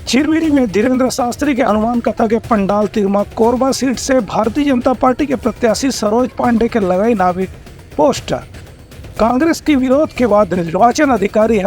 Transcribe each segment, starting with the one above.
चिरमिरी में धीरेन्द्र शास्त्री के हनुमान कथा के पंडाल तिरमा कोरबा सीट से भारतीय जनता पार्टी के प्रत्याशी सरोज पांडे के लगाई नावे पोस्टर। कांग्रेस के विरोध के बाद निर्वाचन अधिकारी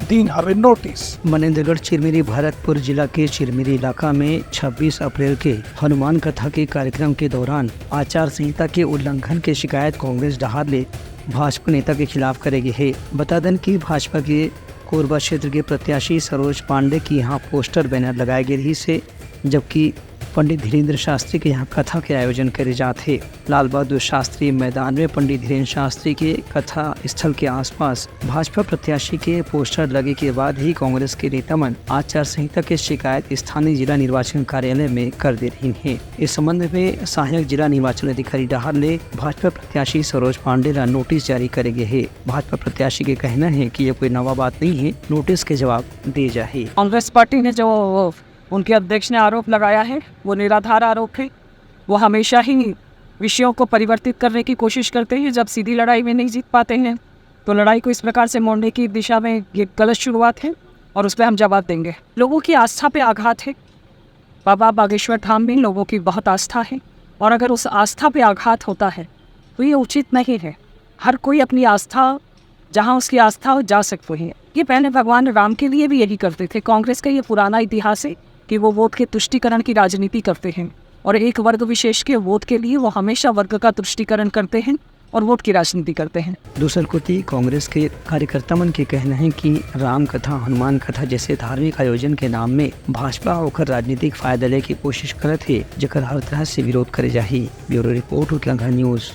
दीन हमें नोटिस। मनेंद्रगढ़ चिरमिरी भरतपुर जिला के चिरमिरी इलाका में 26 अप्रैल के हनुमान कथा के कार्यक्रम के दौरान आचार संहिता के उल्लंघन की शिकायत कांग्रेस डहारले भाजपा नेता के खिलाफ करेगी है। बता दें कि भाजपा के कोरबा क्षेत्र के प्रत्याशी सरोज पांडे की यहाँ पोस्टर बैनर लगाए गए रही से, जबकि पंडित धीरेन्द्र शास्त्री के यहाँ कथा के आयोजन करे जाते। लाल बहादुर शास्त्री मैदान में पंडित धीरेन्द्र शास्त्री के कथा स्थल के आसपास भाजपा प्रत्याशी के पोस्टर लगे के बाद ही कांग्रेस के नेतामन आचार संहिता की शिकायत स्थानीय जिला निर्वाचन कार्यालय में कर दे रही है। इस संबंध में सहायक जिला निर्वाचन अधिकारी डहारले भाजपा प्रत्याशी सरोज पांडे का नोटिस जारी करेंगे है। भाजपा प्रत्याशी के कहना है कि यह कोई नवा बात नहीं है, नोटिस के जवाब दे जाए। कांग्रेस पार्टी ने जो उनके अध्यक्ष ने आरोप लगाया है वो निराधार आरोप है। वो हमेशा ही विषयों को परिवर्तित करने की कोशिश करते हैं। जब सीधी लड़ाई में नहीं जीत पाते हैं तो लड़ाई को इस प्रकार से मोड़ने की दिशा में ये गलत शुरुआत है और उस पर हम जवाब देंगे। लोगों की आस्था पे आघात है। बाबा बागेश्वर धाम में लोगों की बहुत आस्था है और अगर उस आस्था पे आघात होता है तो ये उचित नहीं है। हर कोई अपनी आस्था जहाँ उसकी आस्था जा सकते हैं। ये पहले भगवान राम के लिए भी यही करते थे। कांग्रेस का ये पुराना इतिहास है कि वो वोट के तुष्टीकरण की राजनीति करते हैं और एक वर्ग विशेष के वोट के लिए वो हमेशा वर्ग का तुष्टीकरण करते हैं और वोट की राजनीति करते हैं। दूसर कोती कांग्रेस के कार्यकर्ता मन के कहना है कि राम कथा हनुमान कथा जैसे धार्मिक आयोजन के नाम में भाजपा होकर राजनीतिक फायदा ले की कोशिश करत है, जकर हर तरह से विरोध करे जाही। Bureau report Uttarakhand news.